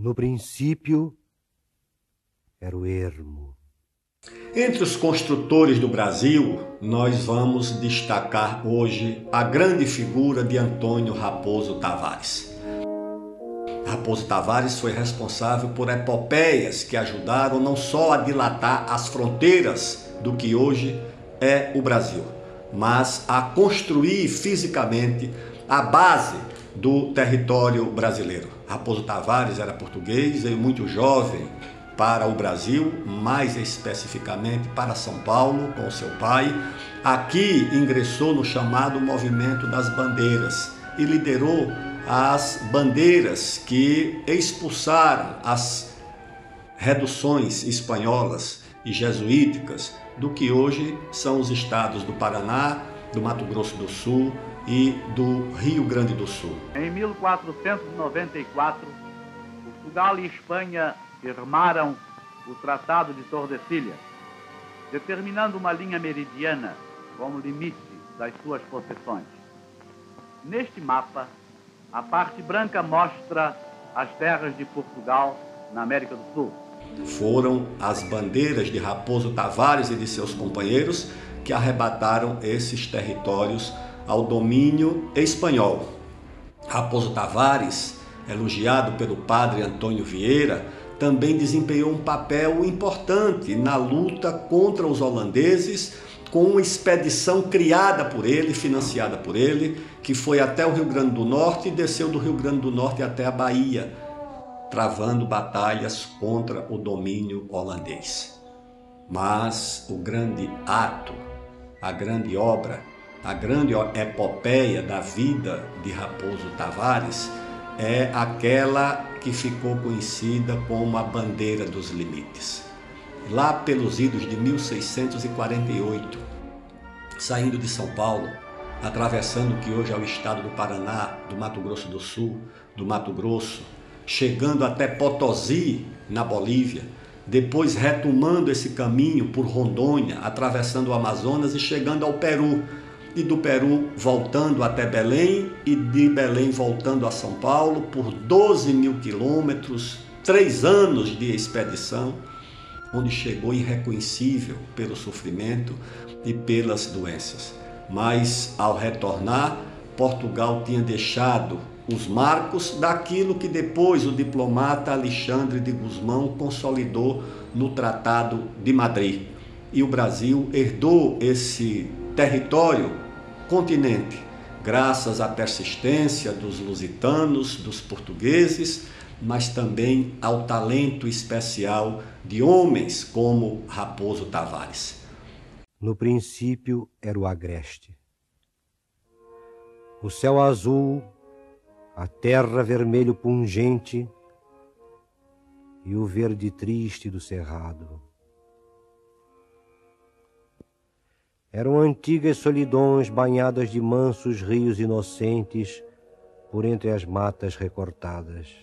No princípio era o ermo. Entre os construtores do Brasil, nós vamos destacar hoje a grande figura de Antônio Raposo Tavares. Raposo Tavares foi responsável por epopeias que ajudaram não só a dilatar as fronteiras do que hoje é o Brasil, mas a construir fisicamente a base do território brasileiro. Raposo Tavares era português, veio muito jovem para o Brasil, mais especificamente para São Paulo, com seu pai. Aqui ingressou no chamado Movimento das Bandeiras e liderou as bandeiras que expulsaram as reduções espanholas e jesuíticas do que hoje são os estados do Paraná, do Mato Grosso do Sul e do Rio Grande do Sul. Em 1494, Portugal e Espanha firmaram o Tratado de Tordesilhas, determinando uma linha meridiana como limite das suas possessões. Neste mapa, a parte branca mostra as terras de Portugal na América do Sul. Foram as bandeiras de Raposo Tavares e de seus companheiros que arrebataram esses territórios ao domínio espanhol. Raposo Tavares, elogiado pelo padre Antônio Vieira, também desempenhou um papel importante na luta contra os holandeses, com uma expedição criada por ele, financiada por ele, que foi até o Rio Grande do Norte e desceu do Rio Grande do Norte até a Bahia, travando batalhas contra o domínio holandês. Mas o grande ato, a grande obra, a grande epopeia da vida de Raposo Tavares é aquela que ficou conhecida como a Bandeira dos Limites. Lá pelos idos de 1648, saindo de São Paulo, atravessando o que hoje é o estado do Paraná, do Mato Grosso do Sul, do Mato Grosso, chegando até Potosí, na Bolívia, depois retomando esse caminho por Rondônia, atravessando o Amazonas e chegando ao Peru, e do Peru voltando até Belém e de Belém voltando a São Paulo por 12 mil quilômetros, 3 anos de expedição, onde chegou irreconhecível pelo sofrimento e pelas doenças. Mas ao retornar, Portugal tinha deixado os marcos daquilo que depois o diplomata Alexandre de Gusmão consolidou no Tratado de Madrid. E o Brasil herdou esse território, continente, graças à persistência dos lusitanos, dos portugueses, mas também ao talento especial de homens como Raposo Tavares. No princípio era o agreste. O céu azul, a terra vermelho pungente e o verde triste do cerrado. Eram antigas solidões banhadas de mansos rios inocentes por entre as matas recortadas.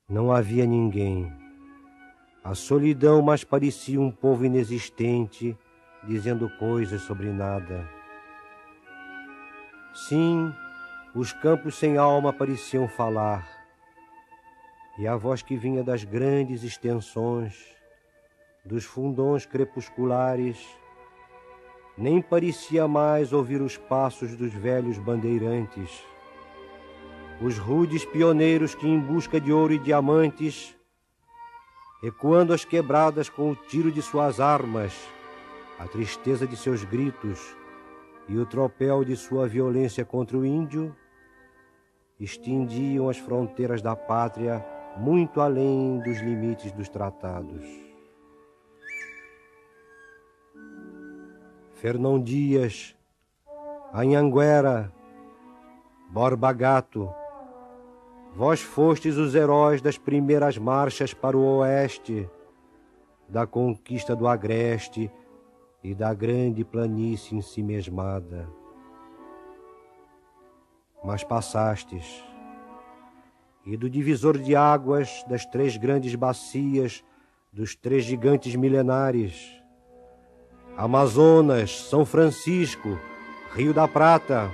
Não havia ninguém. A solidão mais parecia um povo inexistente, dizendo coisas sobre nada. Sim, os campos sem alma pareciam falar, e a voz que vinha das grandes extensões, dos fundões crepusculares, nem parecia mais ouvir os passos dos velhos bandeirantes, os rudes pioneiros que, em busca de ouro e diamantes, ecoando as quebradas com o tiro de suas armas, a tristeza de seus gritos e o tropel de sua violência contra o índio, estendiam as fronteiras da pátria muito além dos limites dos tratados. Fernão Dias, Anhanguera, Borba Gato, vós fostes os heróis das primeiras marchas para o oeste, da conquista do agreste e da grande planície ensimesmada. Mas passastes, e do divisor de águas das 3 grandes bacias dos 3 gigantes milenares, Amazonas, São Francisco, Rio da Prata,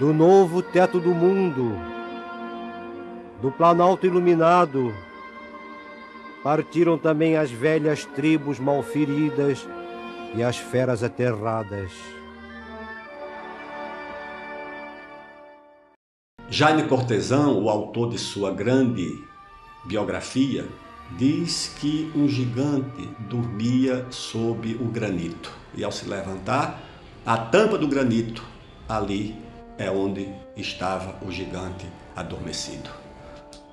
do novo teto do mundo, Do Planalto iluminado partiram também as velhas tribos malferidas e as feras aterradas. Jaime Cortesão, o autor de sua grande biografia, diz que um gigante dormia sob o granito. E ao se levantar, a tampa do granito, ali é onde estava o gigante adormecido.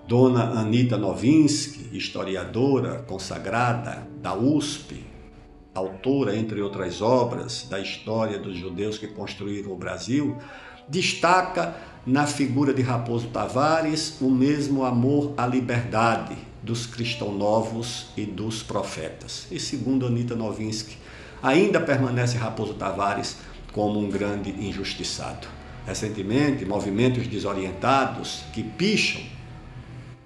Dona Anita Nowinski, historiadora consagrada da USP, autora, entre outras obras, da história dos judeus que construíram o Brasil, destaca na figura de Raposo Tavares o mesmo amor à liberdade dos cristãos novos e dos profetas. E segundo Anita Nowinski, ainda permanece Raposo Tavares como um grande injustiçado. Recentemente, movimentos desorientados que picham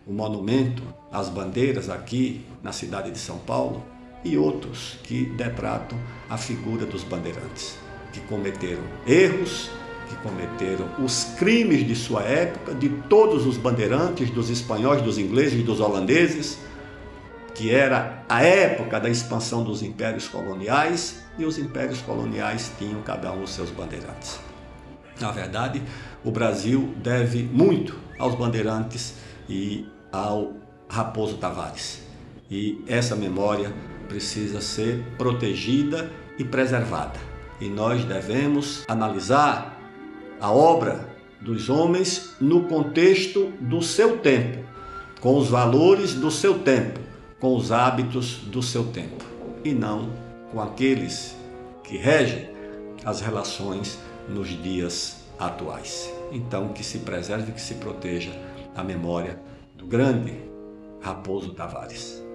o monumento às bandeiras aqui na cidade de São Paulo e outros que detratam a figura dos bandeirantes, que cometeram erros, que cometeram os crimes de sua época, de todos os bandeirantes, dos espanhóis, dos ingleses, dos holandeses, que era a época da expansão dos impérios coloniais, e os impérios coloniais tinham cada um os seus bandeirantes. Na verdade, o Brasil deve muito aos bandeirantes e ao Raposo Tavares. E essa memória precisa ser protegida e preservada. E nós devemos analisar a obra dos homens no contexto do seu tempo, com os valores do seu tempo, com os hábitos do seu tempo, e não com aqueles que regem as relações nos dias atuais. Então, que se preserve, que se proteja a memória do grande Raposo Tavares.